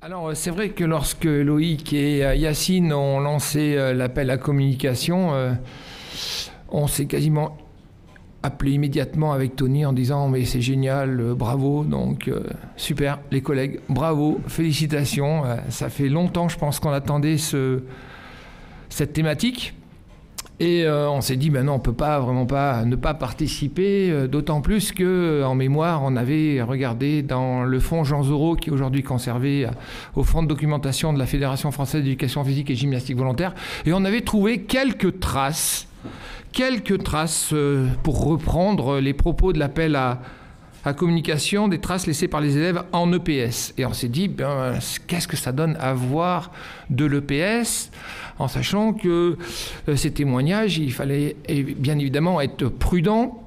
Alors, c'est vrai que lorsque Loïc et Yacine ont lancé l'appel à communication, on s'est quasiment appelé immédiatement avec Tony en disant « mais c'est génial, bravo ». Donc, super, les collègues, bravo, félicitations. Ça fait longtemps, je pense, qu'on attendait cette thématique. Et on s'est dit, ben non, on ne peut pas vraiment ne pas participer, d'autant plus qu'en mémoire, on avait regardé dans le fonds Jean Zorro, qui est aujourd'hui conservé au fonds de documentation de la Fédération française d'éducation physique et gymnastique volontaire, et on avait trouvé quelques traces pour reprendre les propos de l'appel à communication, des traces laissées par les élèves en EPS. Et on s'est dit, ben, qu'est-ce que ça donne à voir de l'EPS, en sachant que ces témoignages, il fallait bien évidemment être prudent,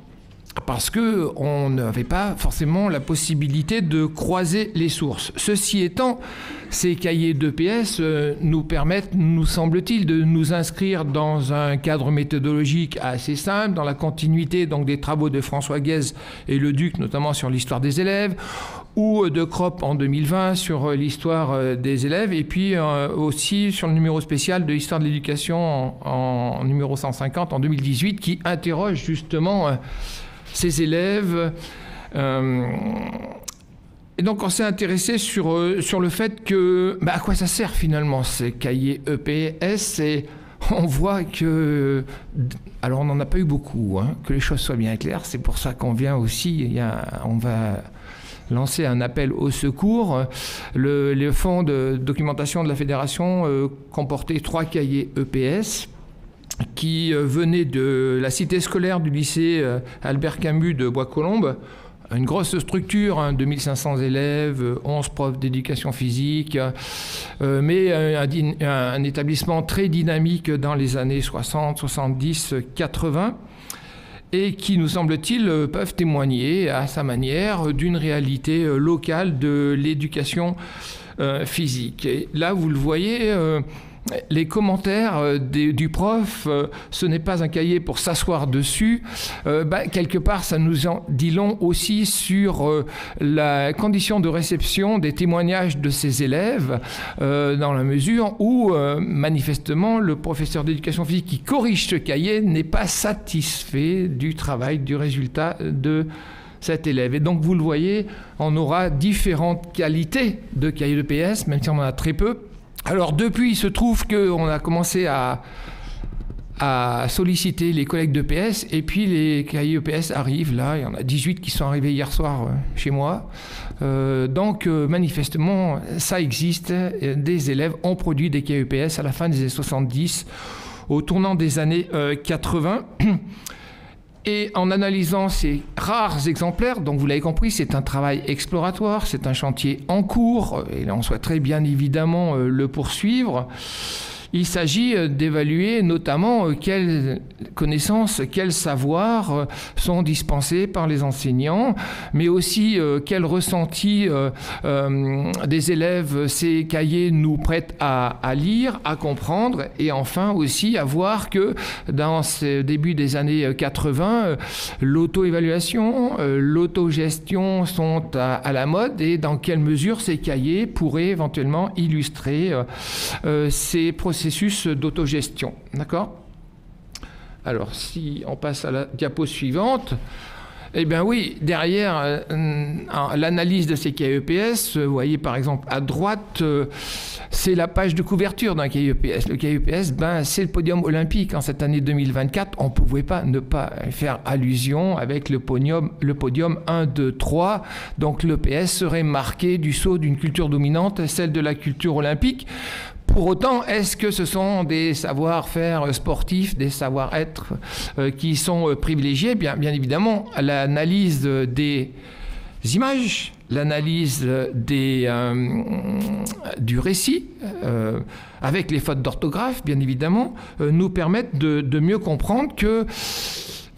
parce qu'on n'avait pas forcément la possibilité de croiser les sources. Ceci étant, ces cahiers d'EPS nous permettent, nous semble-t-il, de nous inscrire dans un cadre méthodologique assez simple, dans la continuité donc, des travaux de François Guez et Le Duc, notamment sur l'histoire des élèves, ou de Kropp en 2020 sur l'histoire des élèves, et puis aussi sur le numéro spécial de l'histoire de l'éducation en numéro 150 en 2018, qui interroge justement ces élèves. Et donc on s'est intéressé sur le fait que, à quoi ça sert finalement ces cahiers EPS, et on voit que, alors on n'en a pas eu beaucoup, que les choses soient bien claires, c'est pour ça qu'on vient aussi, on va lancer un appel au secours. Le fonds de documentation de la Fédération comportait 3 cahiers EPS, qui venait de la cité scolaire du lycée Albert Camus de Bois-Colombes, une grosse structure, 2500 élèves, 11 profs d'éducation physique, mais un établissement très dynamique dans les années 60, 70, 80, et qui, nous semble-t-il, peuvent témoigner à sa manière d'une réalité locale de l'éducation physique. Et là, vous le voyez, les commentaires du prof, ce n'est pas un cahier pour s'asseoir dessus. Quelque part, ça nous en dit long aussi sur la condition de réception des témoignages de ces élèves, dans la mesure où, manifestement, le professeur d'éducation physique qui corrige ce cahier n'est pas satisfait du travail, du résultat de cet élève. Et donc, vous le voyez, on aura différentes qualités de cahiers d'EPS, même si on en a très peu. Alors depuis, il se trouve qu'on a commencé à solliciter les collègues d'EPS, et puis les cahiers EPS arrivent, là, il y en a 18 qui sont arrivés hier soir chez moi. Donc manifestement, ça existe, des élèves ont produit des cahiers EPS à la fin des années 70, au tournant des années 80. Et en analysant ces rares exemplaires, donc vous l'avez compris, c'est un travail exploratoire, c'est un chantier en cours, et là on souhaiterait bien évidemment le poursuivre. Il s'agit d'évaluer notamment quelles connaissances, quels savoirs sont dispensés par les enseignants, mais aussi quel ressenti des élèves ces cahiers nous prêtent à lire, à comprendre, et enfin aussi à voir que dans ce début des années 80, l'auto-évaluation, l'autogestion sont à la mode, et dans quelle mesure ces cahiers pourraient éventuellement illustrer ces processus d'autogestion. D'accord ? Alors, si on passe à la diapo suivante, eh bien oui, derrière l'analyse de ces cahiers EPS, vous voyez par exemple à droite, c'est la page de couverture d'un cahier EPS. Le cahier EPS, c'est le podium olympique. En cette année 2024, on ne pouvait pas ne pas faire allusion avec le podium 1, 2, 3. Donc l'EPS serait marqué du sceau d'une culture dominante, celle de la culture olympique. Pour autant, est-ce que ce sont des savoir-faire sportifs, des savoir-être qui sont privilégiés ? Bien évidemment, l'analyse des images, l'analyse du récit, avec les fautes d'orthographe, bien évidemment, nous permettent de mieux comprendre que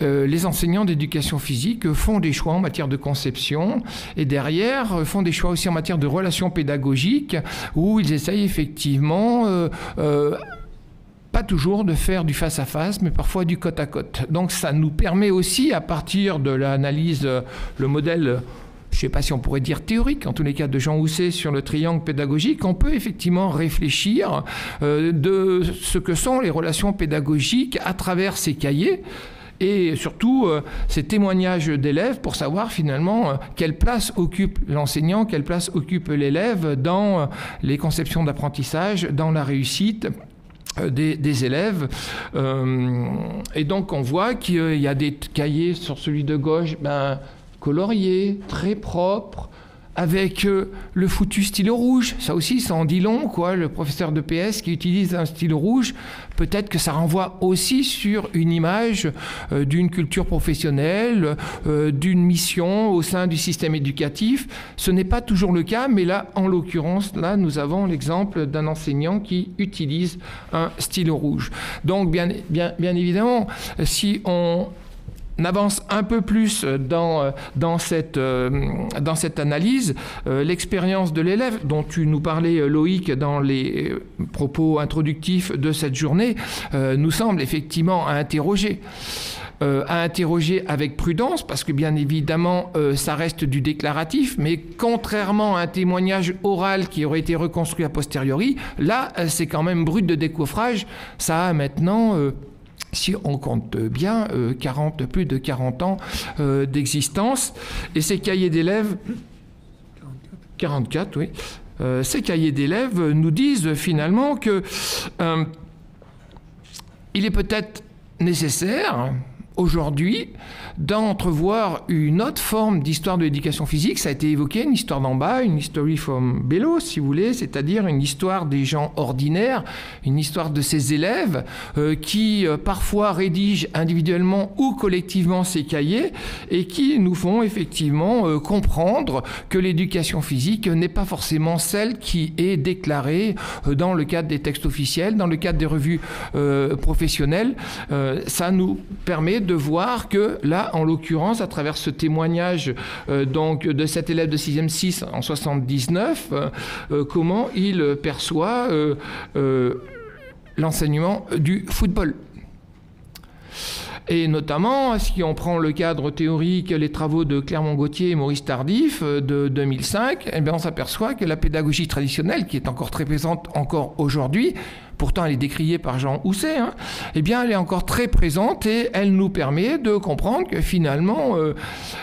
les enseignants d'éducation physique font des choix en matière de conception, et derrière font des choix aussi en matière de relations pédagogiques, où ils essayent effectivement pas toujours de faire du face-à-face, mais parfois du côte-à-côte. Donc ça nous permet aussi, à partir de l'analyse, le modèle je ne sais pas si on pourrait dire théorique, en tous les cas de Jean Housset sur le triangle pédagogique, on peut effectivement réfléchir de ce que sont les relations pédagogiques à travers ces cahiers et surtout ces témoignages d'élèves pour savoir finalement quelle place occupe l'enseignant, quelle place occupe l'élève dans les conceptions d'apprentissage, dans la réussite des élèves. Et donc on voit qu'il y a des cahiers sur celui de gauche, coloriés, très propres, avec le foutu stylo rouge. Ça aussi, ça en dit long, quoi. Le professeur de PS qui utilise un stylo rouge, peut-être que ça renvoie aussi sur une image d'une culture professionnelle, d'une mission au sein du système éducatif. Ce n'est pas toujours le cas, mais là, en l'occurrence, là, nous avons l'exemple d'un enseignant qui utilise un stylo rouge. Donc, bien évidemment, si on avance un peu plus dans cette analyse, l'expérience de l'élève, dont tu nous parlais, Loïc, dans les propos introductifs de cette journée, nous semble effectivement à interroger avec prudence, parce que bien évidemment, ça reste du déclaratif, mais contrairement à un témoignage oral qui aurait été reconstruit a posteriori, là, c'est quand même brut de décoffrage. Ça a maintenant... si on compte bien, plus de 40 ans d'existence. Et ces cahiers d'élèves... 44, oui. Ces cahiers d'élèves nous disent finalement que il est peut-être nécessaire aujourd'hui d'entrevoir une autre forme d'histoire de l'éducation physique. Ça a été évoqué, une histoire d'en bas, une history from below, si vous voulez, c'est-à-dire une histoire des gens ordinaires, une histoire de ces élèves qui parfois rédigent individuellement ou collectivement ces cahiers et qui nous font effectivement comprendre que l'éducation physique n'est pas forcément celle qui est déclarée dans le cadre des textes officiels, dans le cadre des revues professionnelles. Ça nous permet de voir que là, en l'occurrence, à travers ce témoignage donc de cet élève de 6e 6 en 79, comment il perçoit l'enseignement du football. Et notamment, si on prend le cadre théorique, les travaux de Clermont-Gauthier et Maurice Tardif de 2005, eh bien on s'aperçoit que la pédagogie traditionnelle, qui est encore très présente encore aujourd'hui, pourtant elle est décriée par Jean Housset, eh bien elle est encore très présente et elle nous permet de comprendre que finalement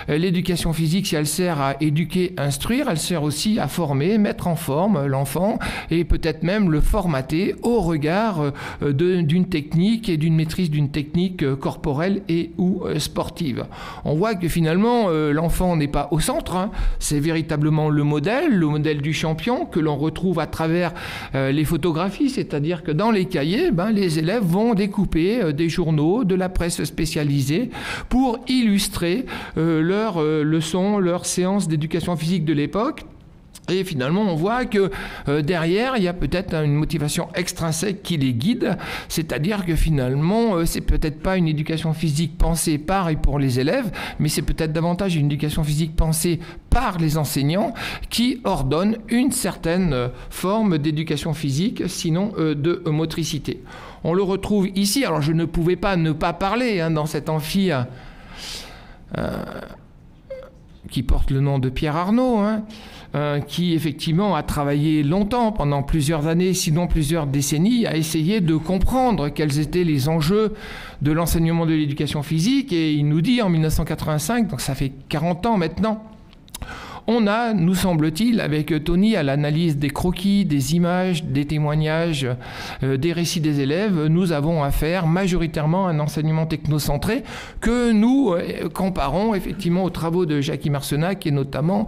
l'éducation physique, si elle sert à éduquer, instruire, elle sert aussi à former, mettre en forme l'enfant et peut-être même le formater au regard d'une technique et d'une maîtrise d'une technique corporelle et ou sportive. On voit que finalement l'enfant n'est pas au centre, c'est véritablement le modèle du champion que l'on retrouve à travers les photographies, c'est-à-dire que dans les cahiers, les élèves vont découper des journaux, de la presse spécialisée pour illustrer leurs leçons, leurs séances d'éducation physique de l'époque. Et finalement, on voit que derrière, il y a peut-être une motivation extrinsèque qui les guide, c'est-à-dire que finalement, c'est peut-être pas une éducation physique pensée par et pour les élèves, mais c'est peut-être davantage une éducation physique pensée par les enseignants qui ordonnent une certaine forme d'éducation physique, sinon de motricité. On le retrouve ici, alors je ne pouvais pas ne pas parler dans cet amphi qui porte le nom de Pierre Arnaud, qui effectivement a travaillé longtemps, pendant plusieurs années, sinon plusieurs décennies, à essayer de comprendre quels étaient les enjeux de l'enseignement de l'éducation physique. Et il nous dit en 1985, donc ça fait 40 ans maintenant, on a, nous semble-t-il, avec Tony, à l'analyse des croquis, des images, des témoignages, des récits des élèves, nous avons affaire majoritairement à un enseignement technocentré que nous comparons effectivement aux travaux de Jackie Marcenac et notamment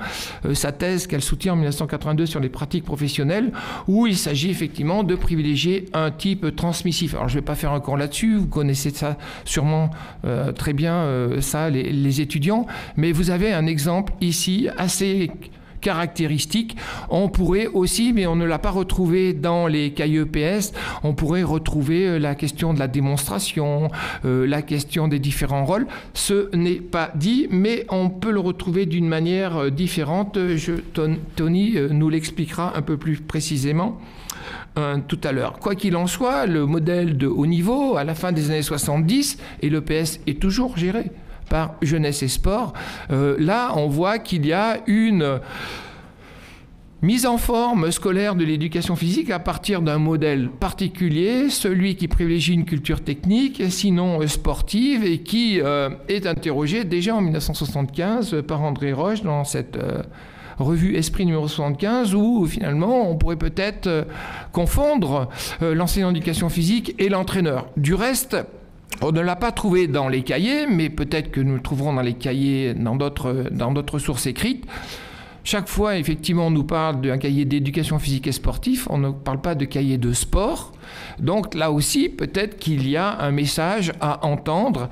sa thèse qu'elle soutient en 1982 sur les pratiques professionnelles, où il s'agit effectivement de privilégier un type transmissif. Alors je ne vais pas faire un cours là-dessus, vous connaissez ça sûrement très bien, les étudiants, mais vous avez un exemple ici assez caractéristiques. On pourrait aussi, mais on ne l'a pas retrouvé dans les cahiers EPS, on pourrait retrouver la question de la démonstration, la question des différents rôles. Ce n'est pas dit, mais on peut le retrouver d'une manière différente. Tony nous l'expliquera un peu plus précisément tout à l'heure. Quoi qu'il en soit, le modèle de haut niveau, à la fin des années 70, et l'EPS est toujours géré par Jeunesse et Sport. Là, on voit qu'il y a une mise en forme scolaire de l'éducation physique à partir d'un modèle particulier, celui qui privilégie une culture technique, sinon sportive, et qui est interrogé déjà en 1975 par André Roche dans cette revue Esprit numéro 75, où finalement on pourrait peut-être confondre l'enseignant d'éducation physique et l'entraîneur. Du reste, on ne l'a pas trouvé dans les cahiers, mais peut-être que nous le trouverons dans les cahiers, dans d'autres sources écrites. Chaque fois, effectivement, on nous parle d'un cahier d'éducation physique et sportif, on ne parle pas de cahier de sport. Donc là aussi, peut-être qu'il y a un message à entendre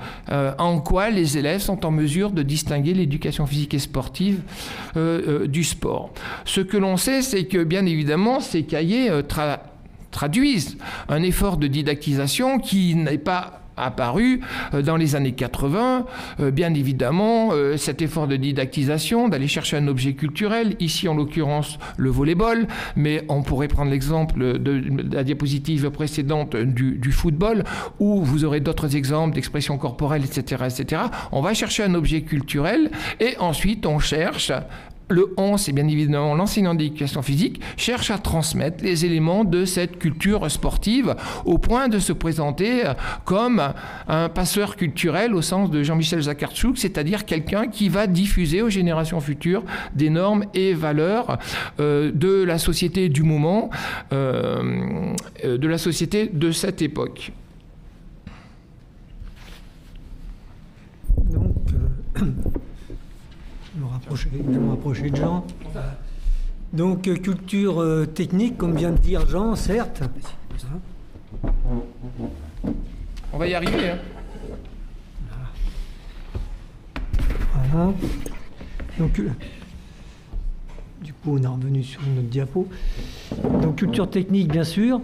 en quoi les élèves sont en mesure de distinguer l'éducation physique et sportive du sport. Ce que l'on sait, c'est que bien évidemment, ces cahiers traduisent un effort de didactisation qui n'est pas apparu dans les années 80. Bien évidemment, cet effort de didactisation, d'aller chercher un objet culturel, ici en l'occurrence le volleyball, mais on pourrait prendre l'exemple de la diapositive précédente du football, où vous aurez d'autres exemples d'expression corporelle, etc., etc. On va chercher un objet culturel et ensuite on cherche. Le 11, c'est bien évidemment l'enseignant d'éducation physique, cherche à transmettre les éléments de cette culture sportive au point de se présenter comme un passeur culturel au sens de Jean-Michel Zakhartchouk, c'est-à-dire quelqu'un qui va diffuser aux générations futures des normes et valeurs de la société du moment, de la société de cette époque. Donc, je vais me rapprocher de Jean. Donc, culture technique, comme vient de dire Jean, certes. On va y arriver. Voilà. Donc, du coup, on est revenu sur notre diapo. Donc, culture technique, bien sûr.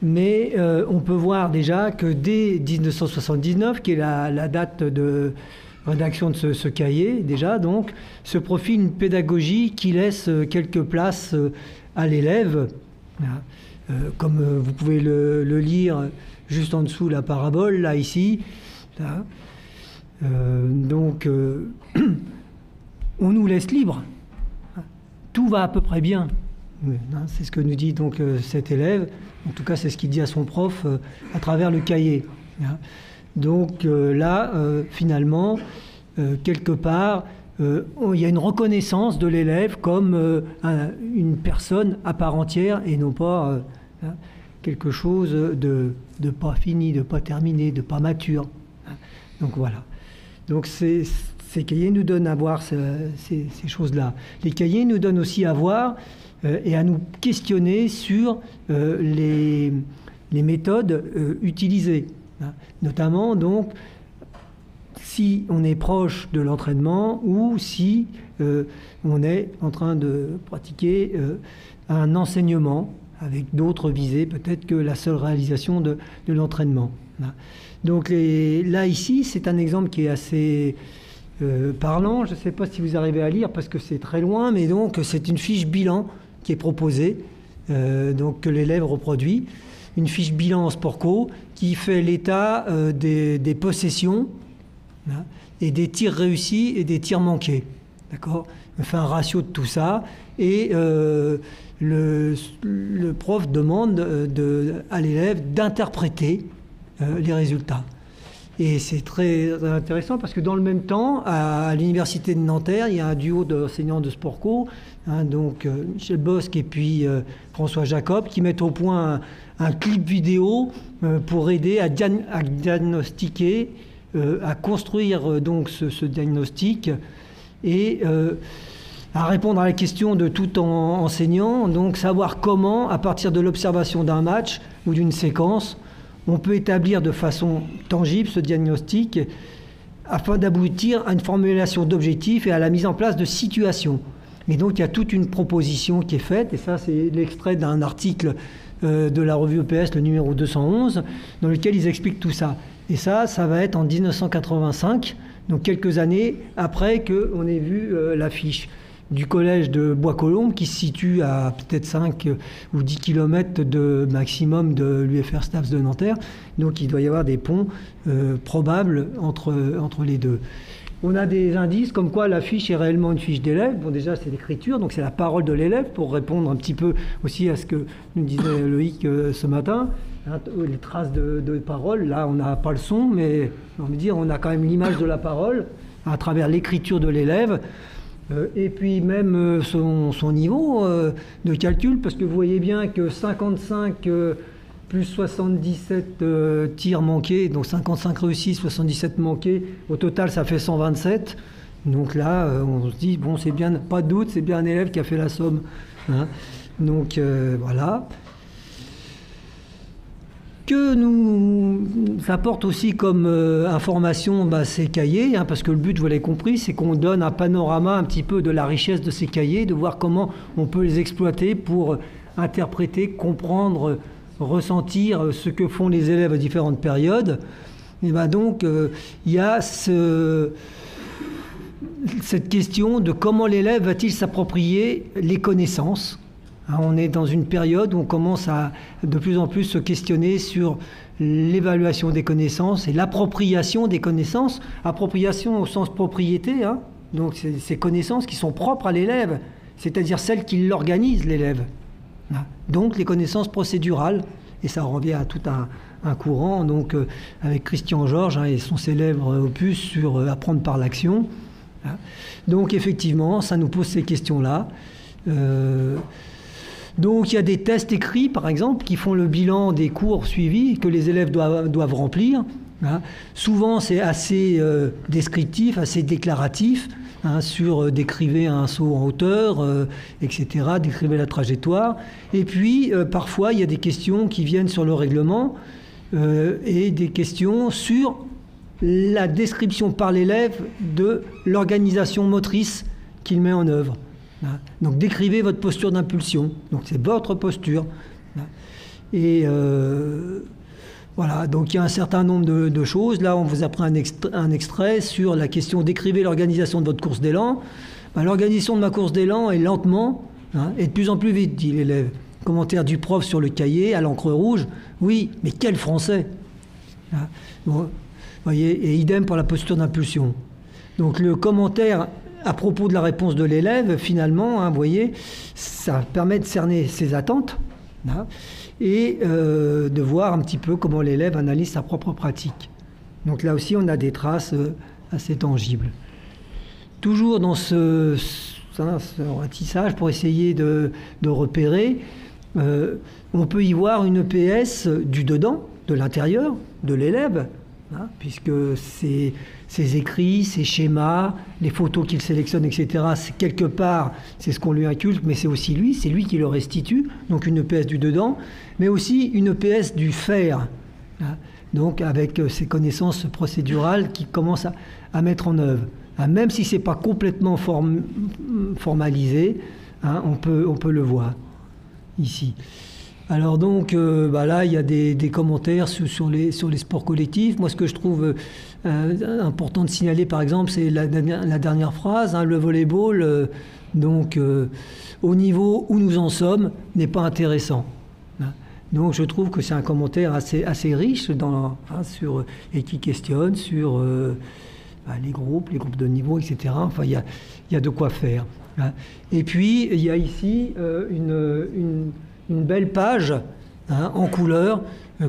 Mais on peut voir déjà que dès 1979, qui est la date de rédaction de ce cahier, déjà, donc, se profile une pédagogie qui laisse quelques places à l'élève. Comme vous pouvez le lire juste en dessous la parabole, là, ici. Là. Donc, on nous laisse libre. Tout va à peu près bien. C'est ce que nous dit donc cet élève. En tout cas, c'est ce qu'il dit à son prof à travers le cahier. Donc là, finalement, quelque part, il y a une reconnaissance de l'élève comme une personne à part entière et non pas quelque chose de pas fini, de pas terminé, de pas mature. Donc voilà. Donc ces cahiers nous donnent à voir ces choses-là. Les cahiers nous donnent aussi à voir et à nous questionner sur les méthodes utilisées. Notamment, donc, si on est proche de l'entraînement ou si on est en train de pratiquer un enseignement avec d'autres visées, peut-être que la seule réalisation de l'entraînement. Donc là, ici, c'est un exemple qui est assez parlant. Je ne sais pas si vous arrivez à lire parce que c'est très loin, mais donc c'est une fiche bilan qui est proposée, donc que l'élève reproduit. Une fiche bilan en sport co qui fait l'état des possessions et des tirs réussis et des tirs manqués. D'accord ? On fait un ratio de tout ça et le prof demande à l'élève d'interpréter les résultats. Et c'est très intéressant parce que dans le même temps, à l'université de Nanterre, il y a un duo d'enseignants de sport co, donc Michel Bosque et puis François Jacob, qui mettent au point un clip vidéo pour aider à diagnostiquer, à construire donc ce diagnostic et à répondre à la question de tout enseignant, donc savoir comment, à partir de l'observation d'un match ou d'une séquence, on peut établir de façon tangible ce diagnostic afin d'aboutir à une formulation d'objectifs et à la mise en place de situations. Et donc il y a toute une proposition qui est faite, et ça c'est l'extrait d'un article de la revue EPS, le numéro 211, dans lequel ils expliquent tout ça. Et ça va être en 1985, donc quelques années après qu'on ait vu l'affiche. du collège de Bois-Colombes, qui se situe à peut-être 5 ou 10 km de maximum de l'UFR STAPS de Nanterre. Donc il doit y avoir des ponts probables entre les deux. On a des indices comme quoi la fiche est réellement une fiche d'élève. Bon, déjà, c'est l'écriture, donc c'est la parole de l'élève, pour répondre un petit peu aussi à ce que nous disait Loïc ce matin. Hein, les traces de parole, là, on n'a pas le son, mais on a quand même l'image de la parole à travers l'écriture de l'élève. Et puis même son niveau de calcul, parce que vous voyez bien que 55... plus 77 tirs manqués, donc 55 réussis, 77 manqués. Au total, ça fait 127. Donc là, on se dit, bon, c'est bien, pas de doute, c'est bien un élève qui a fait la somme. Hein. Donc voilà. Que nous apporte aussi comme information ces cahiers, hein, parce que le but, vous l'avez compris, c'est qu'on donne un panorama un petit peu de la richesse de ces cahiers, de voir comment on peut les exploiter pour interpréter, comprendre, ressentir ce que font les élèves à différentes périodes. Et donc il y a cette question de comment l'élève va-t-il s'approprier les connaissances. Hein, on est dans une période où on commence à de plus en plus se questionner sur l'évaluation des connaissances et l'appropriation des connaissances. Appropriation au sens propriété, hein, donc c'est ces connaissances qui sont propres à l'élève, c'est-à-dire celles qui l'organisent, l'élève. Donc les connaissances procédurales, et ça revient à tout un courant, donc avec Christian Georges et son célèbre opus sur apprendre par l'action. Donc effectivement, ça nous pose ces questions-là. Donc il y a des tests écrits, par exemple, qui font le bilan des cours suivis que les élèves doivent remplir. Hein. Souvent c'est assez descriptif, assez déclaratif. Hein, sur décrivez un saut en hauteur, etc., décrivez la trajectoire. Et puis, parfois, il y a des questions qui viennent sur le règlement et des questions sur la description par l'élève de l'organisation motrice qu'il met en œuvre. Hein. Donc, décrivez votre posture d'impulsion. Donc, c'est votre posture. Hein. Et voilà, donc il y a un certain nombre de choses. Là, on vous a pris un extrait sur la question « Décrivez l'organisation de votre course d'élan ». L'organisation de ma course d'élan est lentement, hein, et de plus en plus vite, dit l'élève. Commentaire du prof sur le cahier, à l'encre rouge. Oui, mais quel français, hein. Bon, voyez, et idem pour la posture d'impulsion. Donc le commentaire à propos de la réponse de l'élève, finalement, hein, vous voyez, ça permet de cerner ses attentes, hein, et de voir un petit peu comment l'élève analyse sa propre pratique. Donc là aussi, on a des traces assez tangibles. Toujours dans ce ratissage, pour essayer de repérer, on peut y voir une EPS du dedans, de l'intérieur, de l'élève, hein, puisque ses écrits, ses schémas, les photos qu'il sélectionne, etc., quelque part, c'est ce qu'on lui inculque, mais c'est aussi lui, c'est lui qui le restitue, donc une EPS du dedans, mais aussi une EPS du faire, hein, donc avec ses connaissances procédurales qu'il commence à mettre en œuvre. Hein, même si ce n'est pas complètement formalisé, hein, on peut le voir ici. Alors donc, là, il y a des commentaires sur les sports collectifs. Moi, ce que je trouve important de signaler, par exemple, c'est la dernière phrase, hein, le volleyball, au niveau où nous en sommes, n'est pas intéressant. Hein. Donc, je trouve que c'est un commentaire assez riche et qui questionne sur les groupes de niveau, etc. Enfin, il y a de quoi faire. Hein. Et puis, il y a ici une belle page, hein, en couleur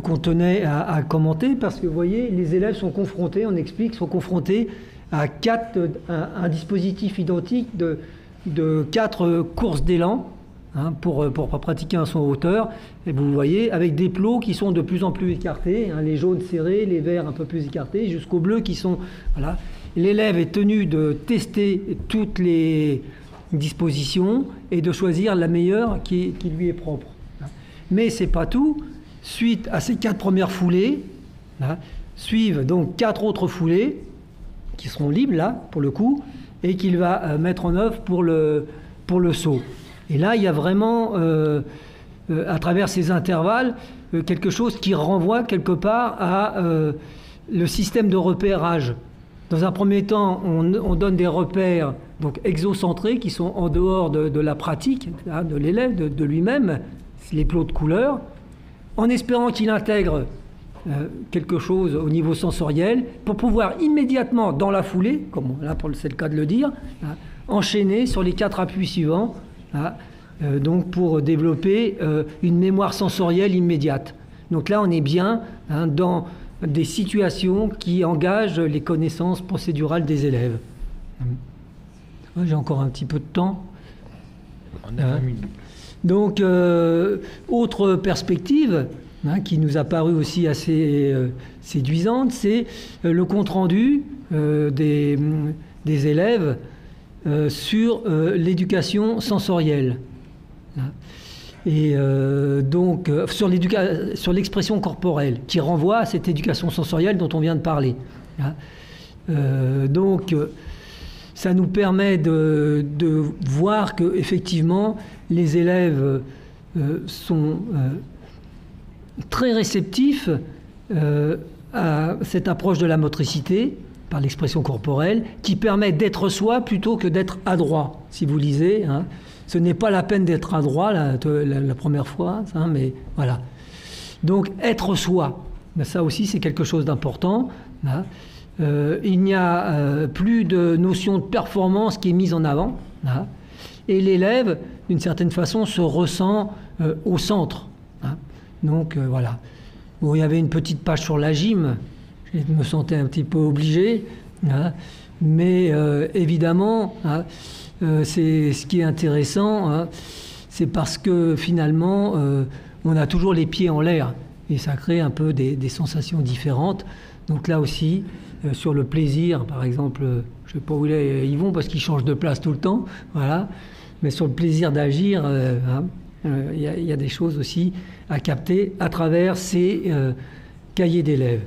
qu'on tenait à commenter, parce que vous voyez, les élèves sont confrontés, on explique, sont confrontés à un dispositif identique de 4 courses d'élan, hein, pour pratiquer un saut en hauteur. Et vous voyez, avec des plots qui sont de plus en plus écartés, hein, les jaunes serrés, les verts un peu plus écartés, jusqu'aux bleus qui sont... Voilà. L'élève est tenu de tester toutes les dispositions et de choisir la meilleure qui lui est propre. Mais ce n'est pas tout. Suite à ces 4 premières foulées, là, suivent donc 4 autres foulées qui seront libres là, pour le coup, et qu'il va mettre en œuvre pour le saut. Et là, il y a vraiment, à travers ces intervalles, quelque chose qui renvoie quelque part à le système de repérage Dans un premier temps, on donne des repères donc exocentrés qui sont en dehors de la pratique hein, de l'élève, de lui-même, les plots de couleurs, en espérant qu'il intègre quelque chose au niveau sensoriel pour pouvoir immédiatement, dans la foulée, comme là c'est le cas de le dire, hein, enchaîner sur les 4 appuis suivants, hein, donc pour développer une mémoire sensorielle immédiate. Donc là, on est bien hein, dans des situations qui engagent les connaissances procédurales des élèves. J'ai encore un petit peu de temps. On a 20 minutes. Donc, autre perspective hein, qui nous a paru aussi assez séduisante, c'est le compte-rendu des élèves sur l'éducation sensorielle. Et donc, sur l'expression corporelle, qui renvoie à cette éducation sensorielle dont on vient de parler. Donc, ça nous permet de voir qu'effectivement, les élèves sont très réceptifs à cette approche de la motricité, par l'expression corporelle, qui permet d'être soi plutôt que d'être adroit. Si vous lisez, hein, ce n'est pas la peine d'être adroit la première fois, hein, mais voilà. Donc, être soi, ben, ça aussi, c'est quelque chose d'important. Hein. Il n'y a plus de notion de performance qui est mise en avant. Hein, et l'élève, d'une certaine façon, se ressent au centre. Hein. Donc, voilà. Bon, il y avait une petite page sur la gym. Je me sentais un petit peu obligé. Hein, mais évidemment... Hein, c'est ce qui est intéressant, hein, c'est parce que finalement, on a toujours les pieds en l'air et ça crée un peu des sensations différentes. Donc là aussi, sur le plaisir, par exemple, je ne sais pas où ils vont parce qu'ils changent de place tout le temps, voilà. Mais sur le plaisir d'agir, il y a des choses aussi à capter à travers ces cahiers d'élèves.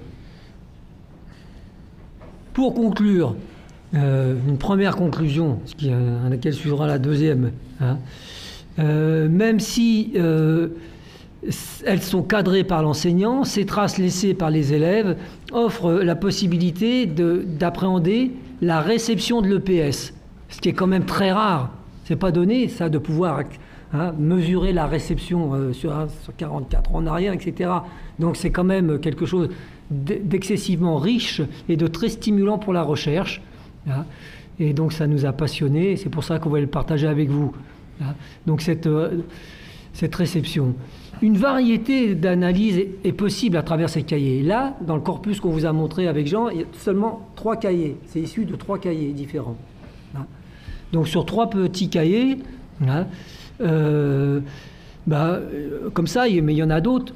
Pour conclure, une première conclusion, à laquelle suivra la deuxième, hein. Même si elles sont cadrées par l'enseignant, ces traces laissées par les élèves offrent la possibilité d'appréhender la réception de l'EPS, ce qui est quand même très rare. C'est pas donné, ça, de pouvoir hein, mesurer la réception sur 44 en arrière, etc. Donc c'est quand même quelque chose d'excessivement riche et de très stimulant pour la recherche. Hein, et donc ça nous a passionnés, c'est pour ça qu'on va le partager avec vous. Hein, donc cette réception. Une variété d'analyses est possible à travers ces cahiers. Là, dans le corpus qu'on vous a montré avec Jean, il y a seulement 3 cahiers. C'est issu de 3 cahiers différents. Hein. Donc sur 3 petits cahiers, hein, comme ça, mais il y en a d'autres,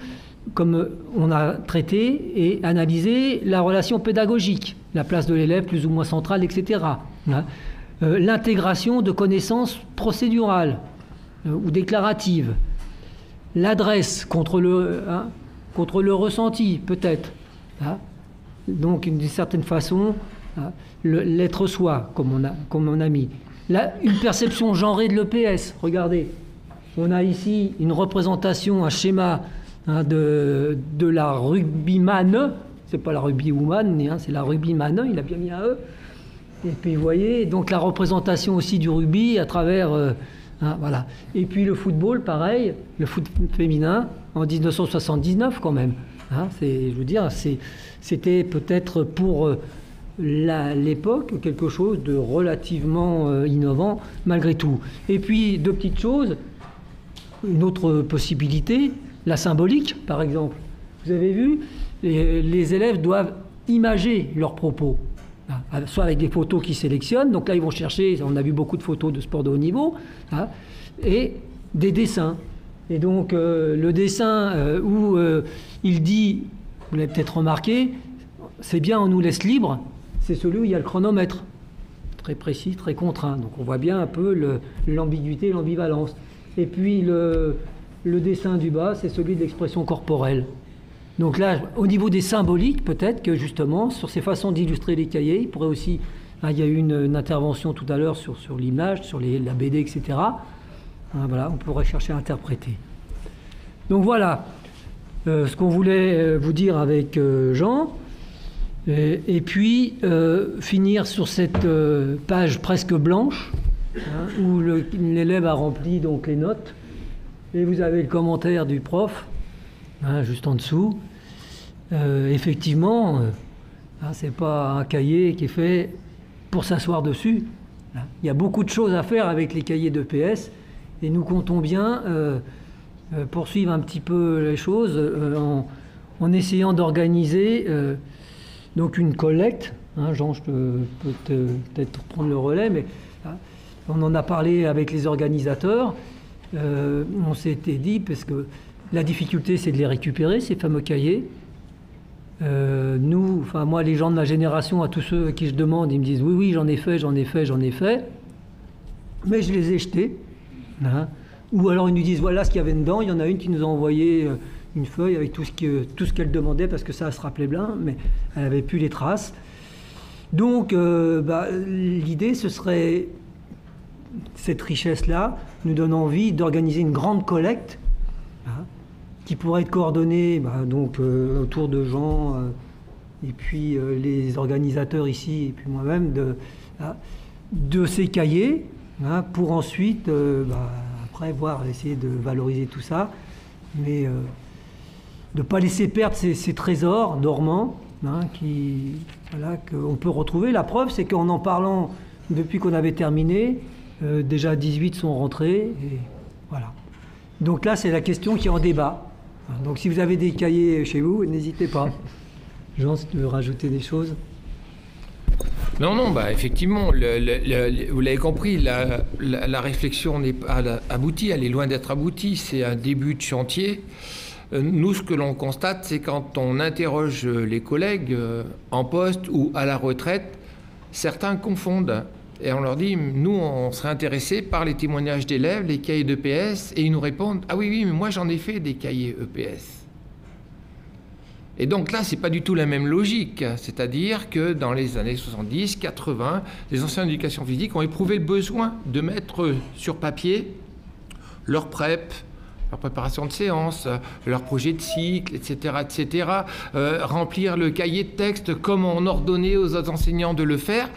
comme on a traité et analysé la relation pédagogique, la place de l'élève plus ou moins centrale, etc. Hein. L'intégration de connaissances procédurales ou déclaratives, l'adresse contre le ressenti, peut-être. Hein. Donc, d'une certaine façon, hein, l'être soi, comme on a mis. Là, une perception genrée de l'EPS. Regardez, on a ici une représentation, un schéma hein, de la rugbyman. C'est pas la rugbywoman, hein, c'est la rugbyman, il a bien mis un E. Et puis, vous voyez, donc la représentation aussi du rugby à travers... hein, voilà. Et puis le football, pareil, le foot féminin, en 1979 quand même. Hein, je veux dire, c'était peut-être pour l'époque quelque chose de relativement innovant malgré tout. Et puis 2 petites choses, une autre possibilité, la symbolique par exemple. Vous avez vu, les élèves doivent imager leurs propos. Soit avec des photos qu'ils sélectionnent, donc là ils vont chercher, on a vu beaucoup de photos de sport de haut niveau, hein, et des dessins. Et donc le dessin où il dit, vous l'avez peut-être remarqué, c'est bien, on nous laisse libre, c'est celui où il y a le chronomètre, très précis, très contraint. Donc on voit bien un peu l'ambiguïté, l'ambivalence. Et puis le dessin du bas, c'est celui de l'expression corporelle. Donc là, au niveau des symboliques, peut-être que justement, sur ces façons d'illustrer les cahiers, il pourrait aussi... Hein, il y a eu une intervention tout à l'heure sur l'image, sur la BD, etc. Hein, voilà, on pourrait chercher à interpréter. Donc voilà ce qu'on voulait vous dire avec Jean. Et puis, finir sur cette page presque blanche, hein, où l'élève a rempli donc les notes, et vous avez le commentaire du prof, hein, juste en dessous. Effectivement, hein, c'est pas un cahier qui est fait pour s'asseoir dessus. Hein. Il y a beaucoup de choses à faire avec les cahiers d'EPS, et nous comptons bien poursuivre un petit peu les choses en essayant d'organiser donc une collecte. Hein, Jean, je peux peut-être prendre le relais, mais hein, on en a parlé avec les organisateurs. On s'était dit, parce que la difficulté, c'est de les récupérer, ces fameux cahiers. Nous, enfin moi, les gens de ma génération, à tous ceux à qui je demande, ils me disent oui, j'en ai fait, mais je les ai jetés. Hein. Ou alors ils nous disent voilà ce qu'il y avait dedans. Il y en a une qui nous a envoyé une feuille avec tout ce qu'elle demandait, parce que ça, elle se rappelait bien, mais elle n'avait plus les traces. Donc l'idée, ce serait, cette richesse-là nous donne envie d'organiser une grande collecte, hein, qui pourrait être coordonnée donc, autour de Jean et puis les organisateurs ici et puis moi-même de ces cahiers, hein, pour ensuite après essayer de valoriser tout ça, mais de ne pas laisser perdre ces trésors dormants, hein, qu'on peut retrouver. La preuve, c'est qu'en en parlant depuis qu'on avait terminé, déjà 18 sont rentrés, et voilà. Donc là, c'est la question qui est en débat. Donc si vous avez des cahiers chez vous, n'hésitez pas. Jean, si tu veux rajouter des choses. Non, effectivement, vous l'avez compris, la réflexion n'est pas aboutie, elle est loin d'être aboutie, c'est un début de chantier. Nous, ce que l'on constate, c'est quand on interroge les collègues en poste ou à la retraite, certains confondent. Et on leur dit, nous, on serait intéressés par les témoignages d'élèves, les cahiers d'EPS, et ils nous répondent, ah oui, mais moi j'en ai fait des cahiers EPS. Et donc là, c'est pas du tout la même logique. C'est-à-dire que dans les années 70, 80, les enseignants d'éducation physique ont éprouvé le besoin de mettre sur papier leur PrEP, leur préparation de séance, leur projet de cycle, etc., remplir le cahier de texte comme on ordonnait aux autres enseignants de le faire.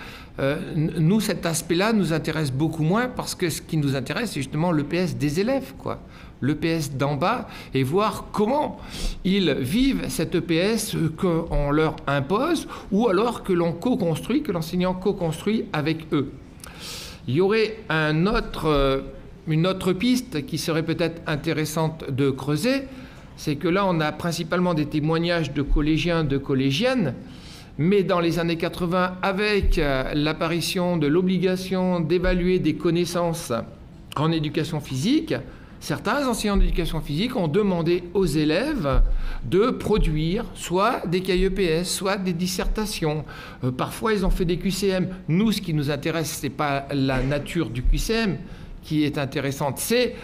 Nous, cet aspect-là nous intéresse beaucoup moins, parce que ce qui nous intéresse, c'est justement l'EPS des élèves, quoi. L'EPS d'en bas, et voir comment ils vivent cet EPS qu'on leur impose, ou alors que l'on co-construit, que l'enseignant co-construit avec eux. Il y aurait une autre piste qui serait peut-être intéressante de creuser, c'est que là, on a principalement des témoignages de collégiens, de collégiennes, mais dans les années 80, avec l'apparition de l'obligation d'évaluer des connaissances en éducation physique, certains enseignants d'éducation physique ont demandé aux élèves de produire soit des cahiers EPS, soit des dissertations. Parfois, ils ont fait des QCM. Nous, ce qui nous intéresse, ce n'est pas la nature du QCM qui est intéressante, c'est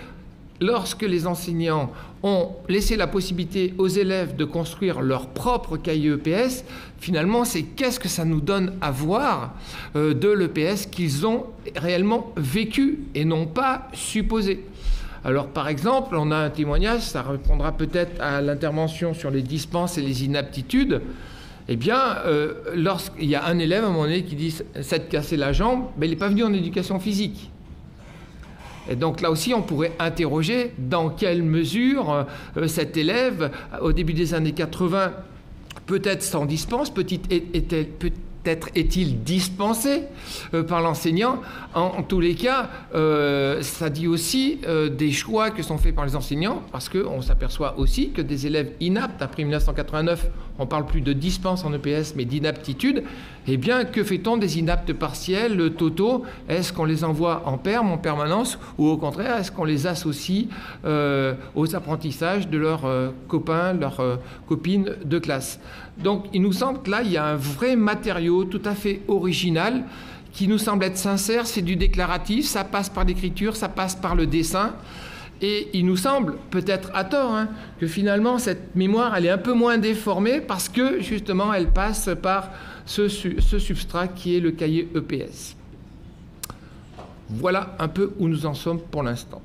lorsque les enseignants ont laissé la possibilité aux élèves de construire leur propre cahier EPS, finalement, c'est qu'est-ce que ça nous donne à voir de l'EPS qu'ils ont réellement vécu et non pas supposé. Alors, par exemple, on a un témoignage, ça répondra peut-être à l'intervention sur les dispenses et les inaptitudes. Eh bien, lorsqu'il y a un élève à un moment donné qui dit « s'être cassé la jambe », ben, il n'est pas venu en éducation physique. Et donc là aussi, on pourrait interroger dans quelle mesure cet élève, au début des années 80, peut-être sans dispense, peut-être est-il dispensé par l'enseignant. En tous les cas, ça dit aussi des choix que sont faits par les enseignants, parce qu'on s'aperçoit aussi que des élèves inaptes, après 1989, on ne parle plus de dispense en EPS, mais d'inaptitude. Eh bien, que fait-on des inaptes partiels, totaux? Est-ce qu'on les envoie en perme, en permanence, ou au contraire, est-ce qu'on les associe aux apprentissages de leurs copains, leurs copines de classe? Donc, il nous semble que là, il y a un vrai matériau tout à fait original qui nous semble être sincère, c'est du déclaratif, ça passe par l'écriture, ça passe par le dessin. Et il nous semble, peut-être à tort, que finalement, cette mémoire, elle est un peu moins déformée parce que, justement, elle passe par ce substrat qui est le cahier EPS. Voilà un peu où nous en sommes pour l'instant.